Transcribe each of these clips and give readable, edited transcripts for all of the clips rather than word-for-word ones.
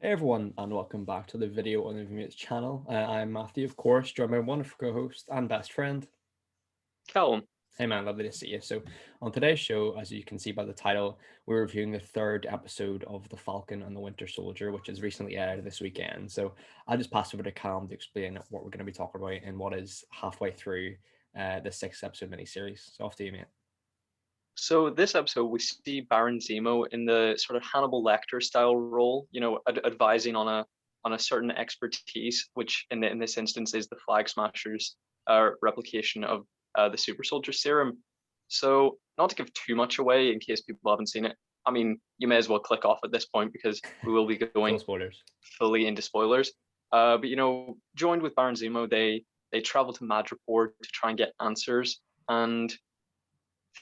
Hey everyone, and welcome back to the video on the Vimeo channel. I'm Matthew, of course, joined by my wonderful co-host and best friend. Callum. Hey man, lovely to see you. So on today's show, as you can see by the title, we're reviewing the third episode of The Falcon and the Winter Soldier, which is recently aired this weekend. So I'll just pass over to Callum to explain what we're going to be talking about and what is halfway through the sixth episode miniseries. So off to you, mate. So this episode, we see Baron Zemo in the sort of Hannibal Lecter style role, advising on a certain expertise, which in this instance is the Flag Smashers' replication of the Super Soldier Serum. So not to give too much away in case people haven't seen it. I mean, you may as well click off at this point because we will be Full going spoilers. fully into spoilers. But joined with Baron Zemo, they travel to Madripoor to try and get answers, and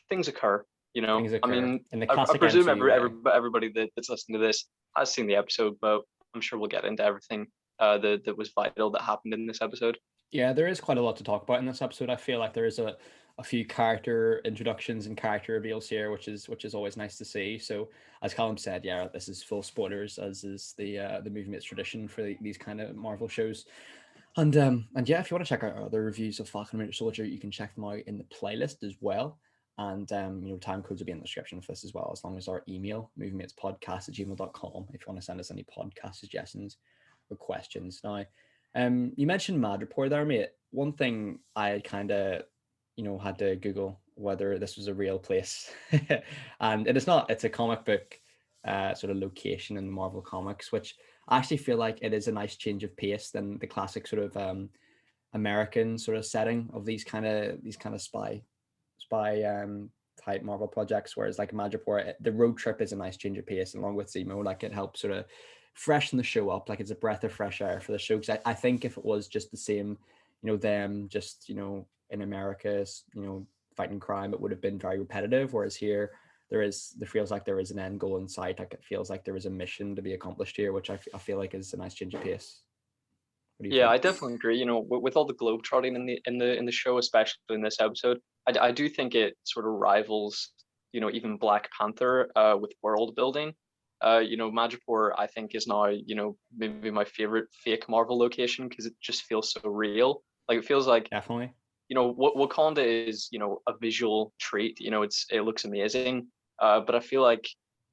things occur. Things I occur mean, in the I classic presume MCU way. everybody that's listening to this has seen the episode, but I'm sure we'll get into everything that was vital that happened in this episode. Yeah, there is quite a lot to talk about in this episode. I feel like there is a few character introductions and character reveals here, which is always nice to see. So, as Callum said, yeah, this is full spoilers, as is the movie mates tradition for these kind of Marvel shows. And yeah, if you want to check out our other reviews of Falcon and Winter Soldier, you can check them out in the playlist as well. And time codes will be in the description of this as well, as long as our email, moviematespodcast@gmail.com, if you want to send us any podcast suggestions or questions. Now, you mentioned Madripoor there, mate. One thing I kind of, had to Google whether this was a real place, and it is not. It's a comic book sort of location in the Marvel comics, which I actually feel like it is a nice change of pace than the classic sort of American sort of setting of these kind of spy type Marvel projects. Whereas like Madripoor, the road trip is a nice change of pace, along with Zemo, like it helps sort of freshen the show up. Like it's a breath of fresh air for the show. Because I think if it was just the same, them just in America, fighting crime, it would have been very repetitive. Whereas here, there feels like there is an end goal in sight. Like it feels like there is a mission to be accomplished here, which I feel like is a nice change of pace. What do you Yeah, think? I definitely agree. With all the globetrotting in the show, especially in this episode, I do think it sort of rivals, even Black Panther with world building. Madripoor I think is now, maybe my favorite fake Marvel location because it just feels so real. Like it feels like, Definitely. what Wakanda is, a visual treat. It looks amazing, but I feel like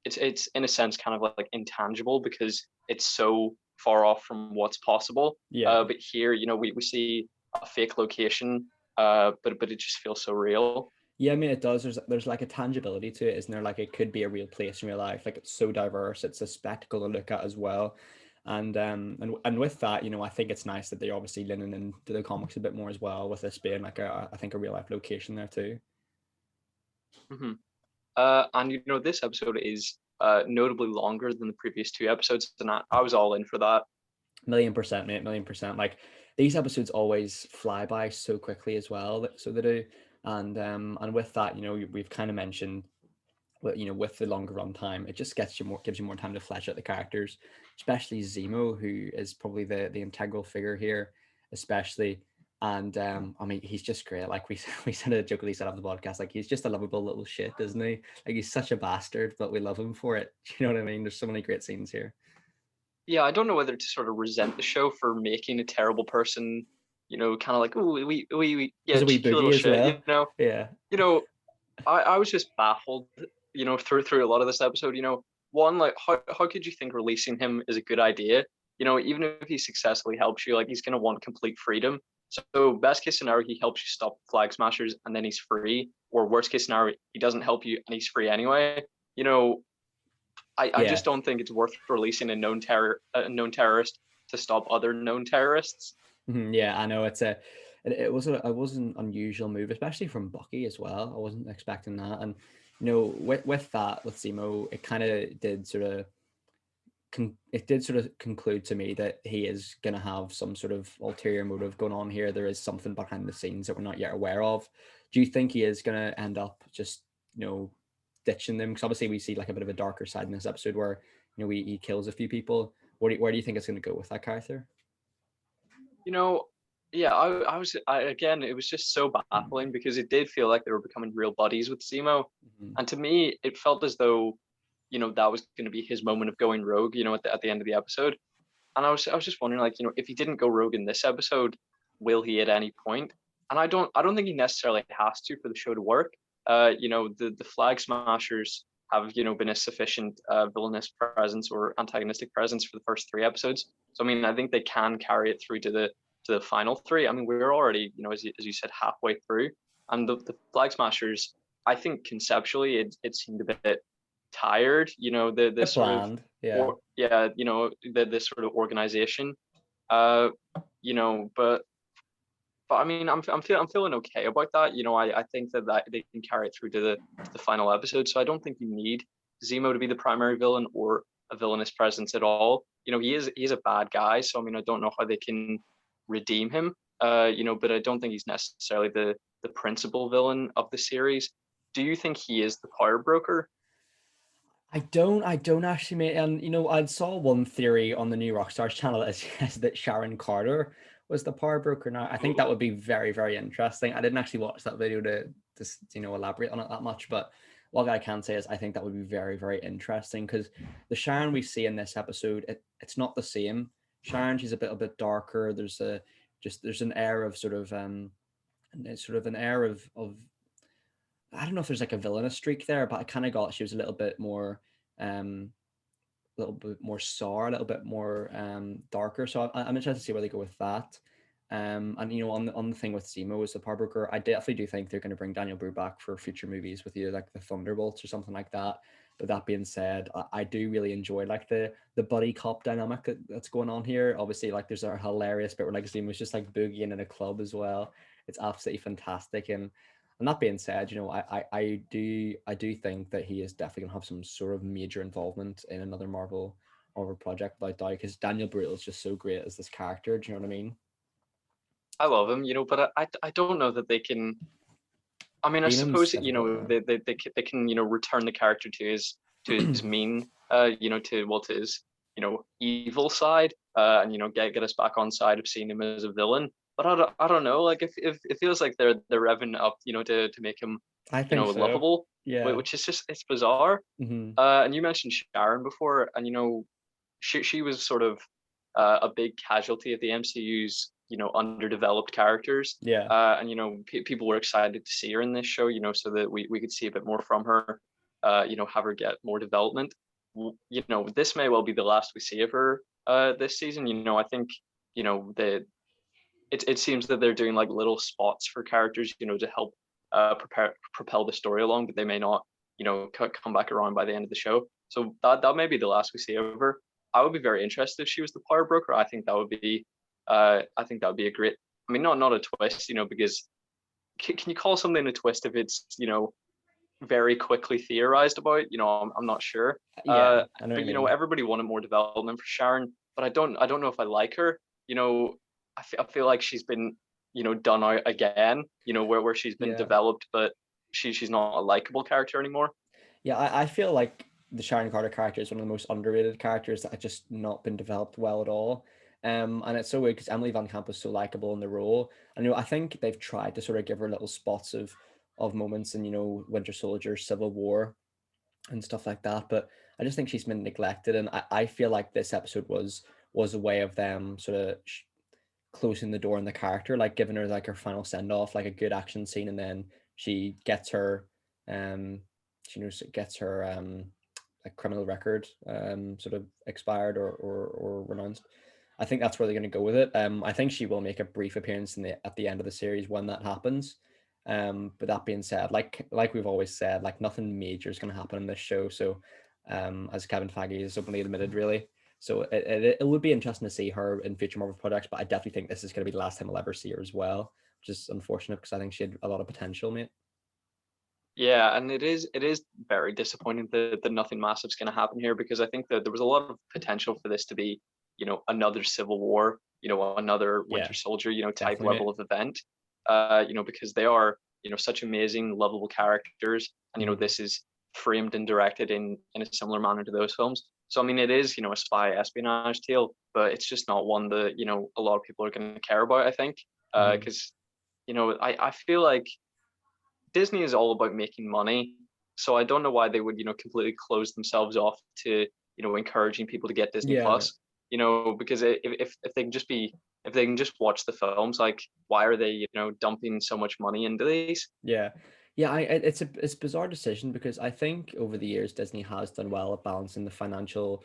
it's in a sense kind of like intangible because it's so far off from what's possible. Yeah. But here, we see a fake location, but it just feels so real. Yeah, I mean it does. There's like a tangibility to it, isn't there? Like it could be a real place in real life. Like it's so diverse. It's a spectacle to look at as well. And with that, I think it's nice that they're obviously leaning into the comics a bit more as well, with this being like I think a real life location there too. hmm and this episode is notably longer than the previous two episodes, and I was all in for that. 1,000,000%, mate, 1,000,000%. Like these episodes always fly by so quickly as well. So they do. And with that, we've kind of mentioned with the longer run time, it just gives you more time to flesh out the characters, especially Zemo, who is probably the integral figure here, especially. And I mean, he's just great. Like we said a jokingly said on the podcast, like he's just a lovable little shit, isn't he? Like he's such a bastard, but we love him for it. You know what I mean? There's so many great scenes here. Yeah, I don't know whether to sort of resent the show for making a terrible person, kind of like, oh, There's yeah, a wee cheeky little boogie as shit, well. Yeah. you know, I was just baffled, through a lot of this episode. One, like, how could you think releasing him is a good idea? Even if he successfully helps you, like, he's gonna want complete freedom. So best case scenario, he helps you stop Flag Smashers and then he's free. Or worst case scenario, he doesn't help you and he's free anyway. You know, I Yeah. just don't think it's worth releasing a known terrorist to stop other known terrorists. Yeah, I know it was an unusual move, especially from Bucky as well. I wasn't expecting that, and with that with Zemo, it kind of did sort of conclude to me that he is going to have some sort of ulterior motive going on here. There is something behind the scenes that we're not yet aware of. Do you think he is going to end up just ditching them? Because obviously we see like a bit of a darker side in this episode where he kills a few people. Where do you think it's going to go with that character? you know, yeah, again, it was just so baffling because it did feel like they were becoming real buddies with Zemo. Mhm. And to me, it felt as though, that was going to be his moment of going rogue, at the end of the episode. And I was just wondering, like, if he didn't go rogue in this episode, will he at any point? And I don't think he necessarily has to for the show to work. The Flag Smashers have been a sufficient villainous presence or antagonistic presence for the first 3 episodes. So I mean, I think they can carry it through to the final 3. I mean, we're already, as you said, halfway through, and the Flag Smashers, I think conceptually it seemed a bit tired. The sort of, Bland, yeah. or yeah, this sort of organization. Uh, but I mean, I'm feeling okay about that. I think that they can carry it through to the final episode. So I don't think you need Zemo to be the primary villain or a villainous presence at all. He is a bad guy. So I mean, I don't know how they can redeem him. But I don't think he's necessarily the principal villain of the series. Do you think he is the power broker? I don't actually, mate. And I saw one theory on the new Rockstars channel that says that Sharon Carter was the power broker. Now, I think that would be very, very interesting. I didn't actually watch that video to elaborate on it that much, but what I can say is I think that would be very, very interesting, because the Sharon we see in this episode, it's not the same Sharon. She's a bit darker. There's an air of sort of an air of I don't know if there's like a villainous streak there, but I kind of got she was a little bit more sour, a little bit more darker. So I'm interested to see where they go with that. And on the thing with Zemo as the power broker, I definitely do think they're going to bring Daniel Brew back for future movies with either like the Thunderbolts or something like that. But that being said, I do really enjoy like the buddy cop dynamic that's going on here. Obviously, like there's a hilarious bit where like Zemo's just like boogieing in a club as well. It's absolutely fantastic. And that being said, I do think that he is definitely gonna have some sort of major involvement in another Marvel project without doubt, because Daniel Bruhl is just so great as this character. Do you know what I mean? I love him, but I don't know that they can. I mean, I suppose that, difficult, yeah. they can return the character to his mean to his evil side, and get us back on side of seeing him as a villain. But I don't know, like if it feels like they're revving up to make him I think so. lovable, Yeah. which is just, it's bizarre. Mm-hmm. And you mentioned Sharon before, and she was sort of a big casualty of the MCU's underdeveloped characters. Yeah. And people were excited to see her in this show, so that we could see a bit more from her, have her get more development. This may well be the last we see of her this season. I think it seems that they're doing like little spots for characters, to help propel the story along, but they may not come back around by the end of the show. So that may be the last we see of her. I would be very interested if she was the power broker. I think that would be a great, I mean, not a twist, because can you call something a twist if it's very quickly theorized about? I'm not sure. Yeah, I know but what you mean. everybody wanted more development for Sharon, but I don't know if I like her. I feel like she's been done out again. Where she's been developed, but she's not a likable character anymore. Yeah, I feel like the Sharon Carter character is one of the most underrated characters that has just not been developed well at all. And it's so weird because Emily Van Camp was so likable in the role. And I think they've tried to sort of give her little spots of moments in, Winter Soldier, Civil War, and stuff like that. But I just think she's been neglected. And I feel like this episode was a way of them sort of closing the door on the character, like giving her like her final send off, like a good action scene, and then she gets her like criminal record sort of expired or renounced. I think that's where they're going to go with it. I think she will make a brief appearance at the end of the series when that happens. But that being said, like we've always said, like nothing major is going to happen in this show. So as Kevin Feige has openly admitted, really. So it would be interesting to see her in future Marvel projects, but I definitely think this is going to be the last time I'll ever see her as well, which is unfortunate because I think she had a lot of potential, mate. Yeah, and it is very disappointing that nothing massive is going to happen here, because I think that there was a lot of potential for this to be, another Civil War, another Winter Soldier, type level of event, because they are, such amazing, lovable characters, and this is framed and directed in a similar manner to those films. So I mean, it is, a spy espionage tale, but it's just not one that a lot of people are going to care about, I think, because I feel like Disney is all about making money, So I don't know why they would, completely close themselves off to, encouraging people to get Disney Yeah. Plus. Because if they can just if they can just watch the films, like why are they, dumping so much money into these? Yeah. Yeah, it's a bizarre decision because I think over the years Disney has done well at balancing the financial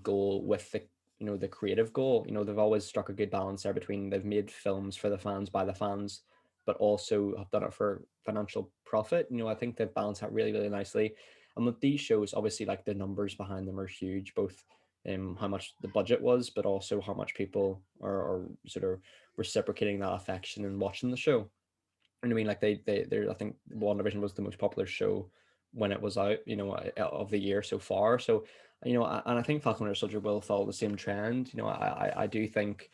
goal with the the creative goal. They've always struck a good balance there between they've made films for the fans by the fans, but also have done it for financial profit. I think they've balanced that really, really nicely. And with these shows, obviously like the numbers behind them are huge, both how much the budget was, but also how much people are sort of reciprocating that affection and watching the show. And I mean, like they're I think WandaVision was the most popular show when it was out, of the year so far. So, and I think Falcon and Soldier will follow the same trend. I do think,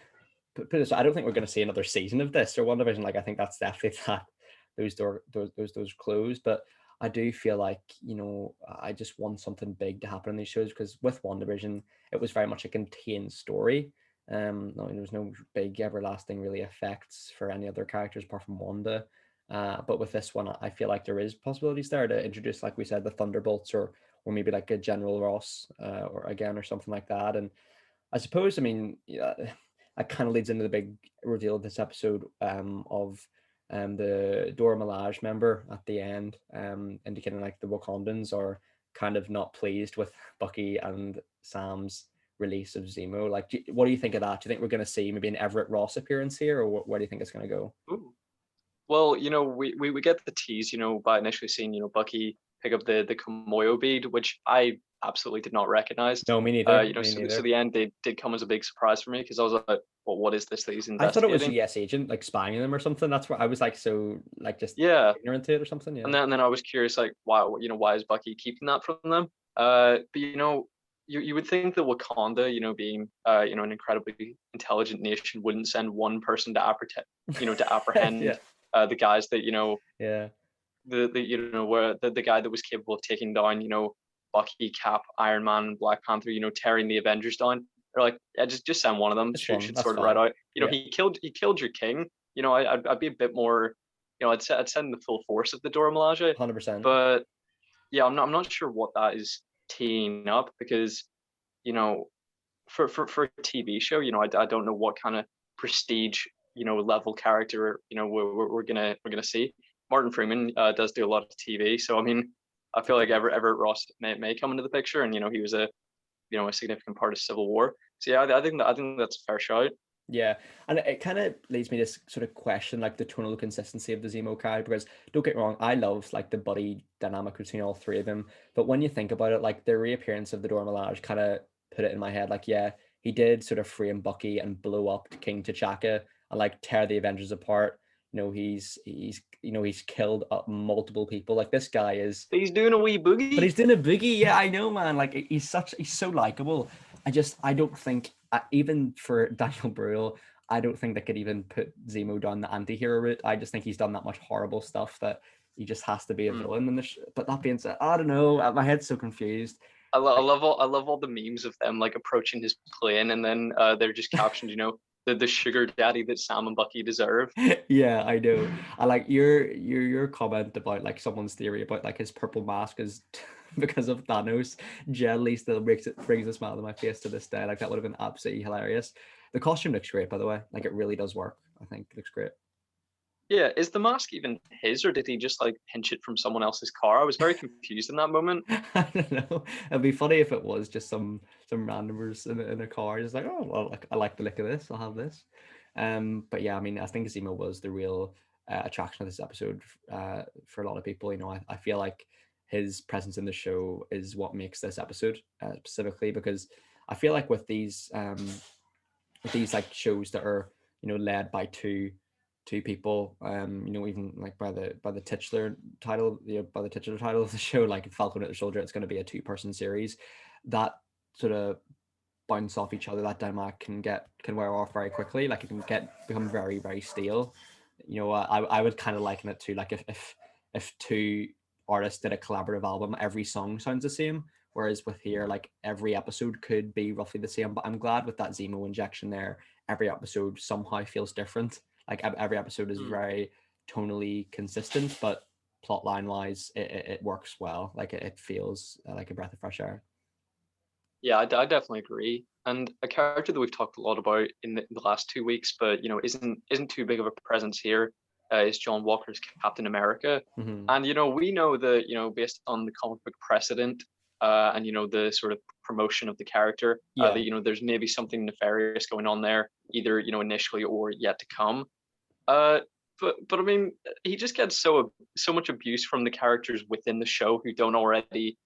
put this, I don't think we're going to see another season of this or WandaVision. Like, I think that's definitely that those closed. But I do feel like, I just want something big to happen in these shows because with WandaVision, it was very much a contained story. No, there was no big everlasting really effects for any other characters apart from Wanda. But with this one, I feel like there is possibilities there to introduce, like we said, the Thunderbolts or maybe like a General Ross or something like that. And I suppose, I mean, yeah, that kind of leads into the big reveal of this episode of the Dora Milaje member at the end, indicating like the Wakandans are kind of not pleased with Bucky and Sam's release of Zemo. Like, what do you think of that? Do you think we're going to see maybe an Everett Ross appearance here, or where do you think it's going to go? Ooh. Well, we get the tease, by initially seeing, Bucky pick up the Komoyo bead, which I absolutely did not recognize. No, me neither. Me So neither. the end did come as a big surprise for me because I was like, well, what is this that he's I thought it was a investigating? yes agent, like spying them or something. That's where I was like, so like just Yeah. ignorant to it or something. Yeah. And then I was curious, like, why is Bucky keeping that from them? But you would think that Wakanda, being an incredibly intelligent nation, wouldn't send one person to Yeah. apprehend the guys that Yeah. where the guy that was capable of taking down Bucky, Cap, Iron Man, and Black Panther, tearing the Avengers down. They're like, yeah, just send one of them. This one, Should that's sort it right fine. out. Yeah. He killed your king. I'd be a bit more. I'd send the full force of the Dora Milaje. 100%. But yeah, I'm not sure what that is teeing up because you know for a TV show, I don't know what kind of prestige level character we're gonna see. Martin Freeman does do a lot of TV, so I mean, I feel like Everett Ross may come into the picture, and he was a significant part of Civil War. So yeah, I think that's a fair shout. Yeah, and it kind of leads me to sort of question like the tonal consistency of the Zemo character because don't get me wrong, I love like the buddy dynamic between all three of them, but when you think about it, like the reappearance of the Dora Milaje kind of put it in my head, like yeah, he did sort of frame Bucky and blow up King T'Chaka and like tear the Avengers apart. He's killed multiple people. Like this guy is, He's doing a wee but boogie. he's doing a boogie. Yeah, I know, man. Like he's so likable. I don't think even for Daniel Bruhl, I don't think they could even put Zemo down the anti-hero route. I just think he's done that much horrible stuff that he just has to be a Hmm. villain in this. But that being said, I don't know. My head's so confused. I love all the memes of them like approaching his plane, and then they're just captioned, the sugar daddy that Sam and Bucky deserve. Yeah, I know. I like your comment about like someone's theory about like his purple mask is because of Thanos. Generally, still brings a smile to my face to this day. Like that would have been absolutely hilarious. The costume looks great, by the way. Like it really does work. I think it looks great. Yeah, is the mask even his, or did he just like pinch it from someone else's car? I was very confused in that moment. I don't know. It'd be funny if it was just some randomers in a car, just like, oh well, like I like the look of this, I'll have this. But yeah, I mean, I think Zemo was the real attraction of this episode for a lot of people. I feel like his presence in the show is what makes this episode specifically because I feel like with these like shows that are led by two people, even like by the titular title, by the titular title of the show, like Falcon and the Soldier, it's going to be a two-person series that sort of bounce off each other. That dynamic can wear off very quickly. Like it can become very, very stale. I would kind of liken it to like if two artists did a collaborative album, every song sounds the same. Whereas with here, like every episode could be roughly the same. But I'm glad with that Zemo injection there, every episode somehow feels different. Like every episode is Hmm. very tonally consistent, but plot line wise, it works well. Like it feels like a breath of fresh air. Yeah, I definitely agree. And a character that we've talked a lot about in the last 2 weeks, but isn't too big of a presence here, is John Walker's Captain America. Hmm. And we know that based on the comic book precedent, and the sort of promotion of the character, Yeah. that there's maybe something nefarious going on there, either initially or yet to come. Uh, but I mean, he just gets so much abuse from the characters within the show who don't already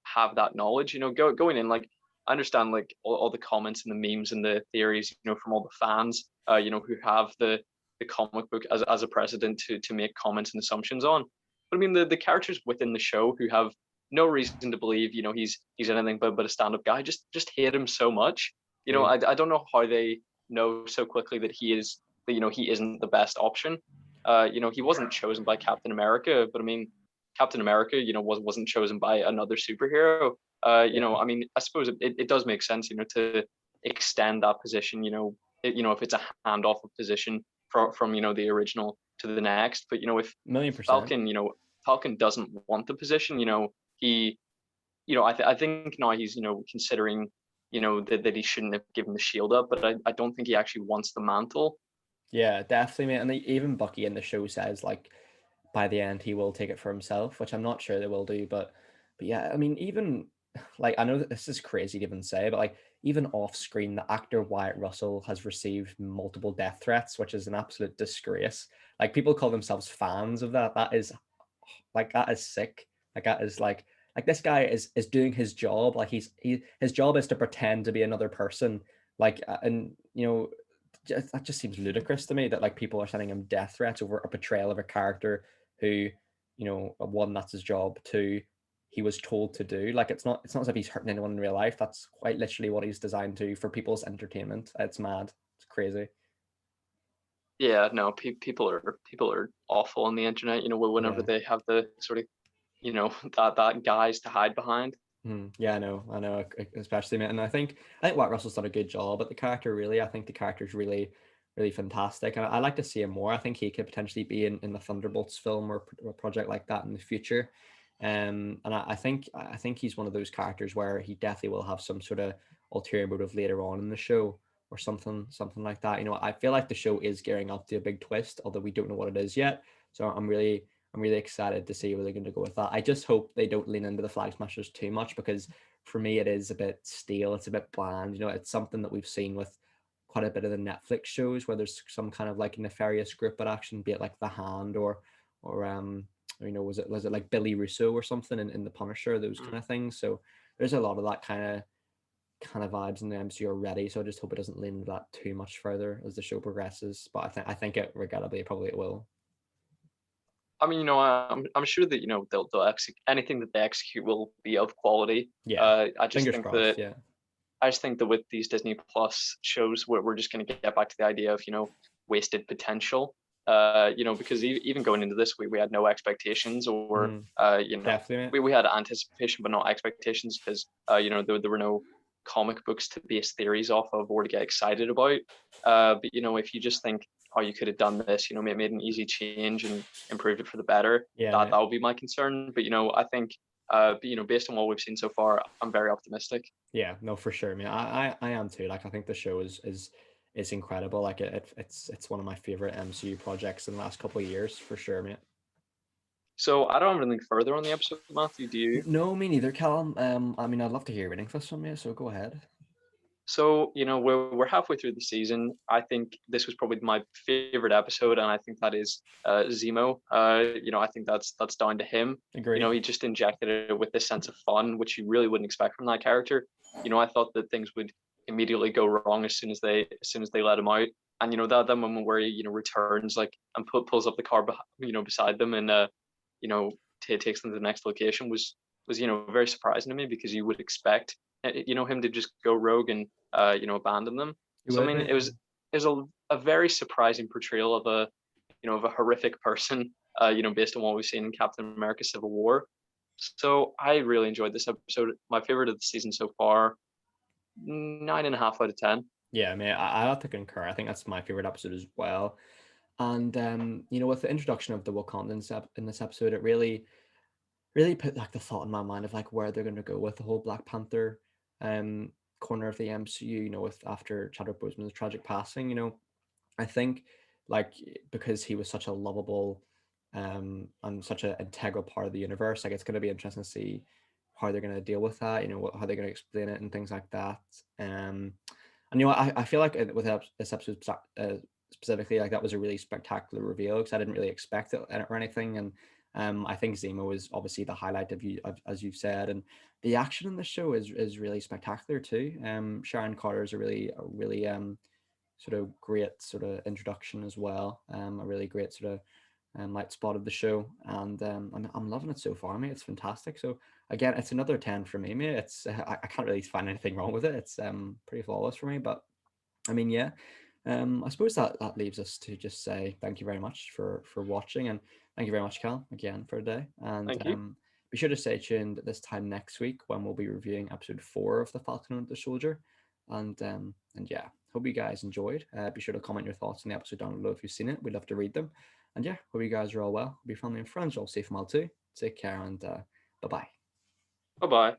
have that knowledge. Going in, like, I understand, like, all the comments and the memes and the theories from all the fans who have the comic book as a precedent to make comments and assumptions on. But I mean, the characters within the show who have no reason to believe he's anything but a stand-up guy just hate him so much. Agreed. I don't know how they know so quickly that he isn't the best option. He wasn't chosen by Captain America, but I mean, Captain America, wasn't chosen by another superhero. Yeah. I mean, I suppose it does make sense, to extend that position. If it's a handoff of position from the original to the next. But if 1,000,000%. Falcon doesn't want the position, he, I think now he's considering that he shouldn't have given the shield up, but I don't think he actually wants the mantle. Yeah, definitely, mate. And even Bucky in the show says like by the end he will take it for himself, which I'm not sure they will do, but yeah, I mean, even like I know that this is crazy to even say, but like even off screen, the actor Wyatt Russell has received multiple death threats, which is an absolute disgrace. Like people call themselves fans of that. That is sick. Like that is like this guy is doing his job. Like his job is to pretend to be another person. Like and that just seems ludicrous to me that like people are sending him death threats over a portrayal of a character who, one, that's his job, two, he was told to do. Like it's not as if he's hurting anyone in real life. That's quite literally what he's designed to for people's entertainment. It's mad. It's crazy. Yeah, no, people are awful on the internet. Whenever Yeah. they have the sort of that guys to hide behind. Yeah, I know, especially, mate. And I think White Russell's done a good job, but the character really, I think the character's really, really fantastic, and I like to see him more. I think he could potentially be in the Thunderbolts film or a project like that in the future. And I think he's one of those characters where he definitely will have some sort of ulterior motive later on in the show or something like that. I feel like the show is gearing up to a big twist, although we don't know what it is yet. So I'm really excited to see where they're going to go with that. I just hope they don't lean into the Flag Smashers too much because for me it is a bit stale. It's a bit bland. It's something that we've seen with quite a bit of the Netflix shows where there's some kind of like nefarious group at action, be it like The Hand or was it like Billy Russo or something in The Punisher, those kind of things. So there's a lot of that kind of vibes in the MCU already. So I just hope it doesn't lean into that too much further as the show progresses. But I think it regrettably probably it will. I mean, I'm sure that they'll execute anything that they execute will be of quality. Yeah. I just Fingers think crossed. that Yeah. with these Disney Plus shows, we're just going to get back to the idea of wasted potential. Because even going into this, we had no expectations, or Mhm. Definitely, mate. we had anticipation but not expectations because there were no comic books to base theories off of or to get excited about. But if you just think, oh, you could have done this, made an easy change and improved it for the better, Yeah, that mate. would be my concern. But I think based on what we've seen so far, I'm very optimistic. Yeah, no, for sure, man. I am too. Like, I think the show is incredible. Like, it's one of my favorite MCU projects in the last couple of years, for sure, mate. So I don't have anything further on the episode, Matthew. Do you? No, me neither, Callum. I mean, I'd love to hear your reading for this one, mate. So go ahead. So, we're halfway through the season. I think this was probably my favorite episode, and I think that is Zemo. I think that's down to him. Agreed. He just injected it with this sense of fun, which you really wouldn't expect from that character. I thought that things would immediately go wrong as soon as they let him out. And that moment where he returns, like, and pulls up the car beside them, and takes them to the next location was very surprising to me, because you would expect him to just go rogue and abandon them. You So I would, mean, mate. it was a very surprising portrayal of a horrific person, based on what we've seen in Captain America: Civil War. So I really enjoyed this episode. My favorite of the season so far. 9.5 out of 10. Yeah, mate. I have to concur. I think that's my favorite episode as well. And you know, with the introduction of the Wakandans in this episode, it really put like the thought in my mind of like where they're going to go with the whole Black Panther um corner of the MCU. You know, with after Chadwick Boseman's tragic passing, you know, I think like because he was such a lovable and such an integral part of the universe, like it's going to be interesting to see how they're going to deal with that. You know, how they're going to explain it and things like that. And you know, I feel like with this episode specifically, like that was a really spectacular reveal because I didn't really expect it or anything. And I think Zemo is obviously the highlight as you've said, and the action in the show is really spectacular too. Sharon Carter is a really sort of great sort of introduction as well. A really great sort of light spot of the show, and I'm loving it so far, mate. It's fantastic. So again, it's another 10 for me, mate. It's I can't really find anything wrong with it. It's pretty flawless for me. But I mean, yeah. I suppose that leaves us to just say thank you very much for watching, and thank you very much, Cal, again for today. And Thank you. be sure to stay tuned this time next week when we'll be reviewing episode 4 of the Falcon and the Soldier. And yeah, hope you guys enjoyed. Be sure to comment your thoughts on the episode down below if you've seen it. We'd love to read them. And yeah, hope you guys are all well. Hope your family and friends are all safe and well too. Take care and bye bye. Bye bye.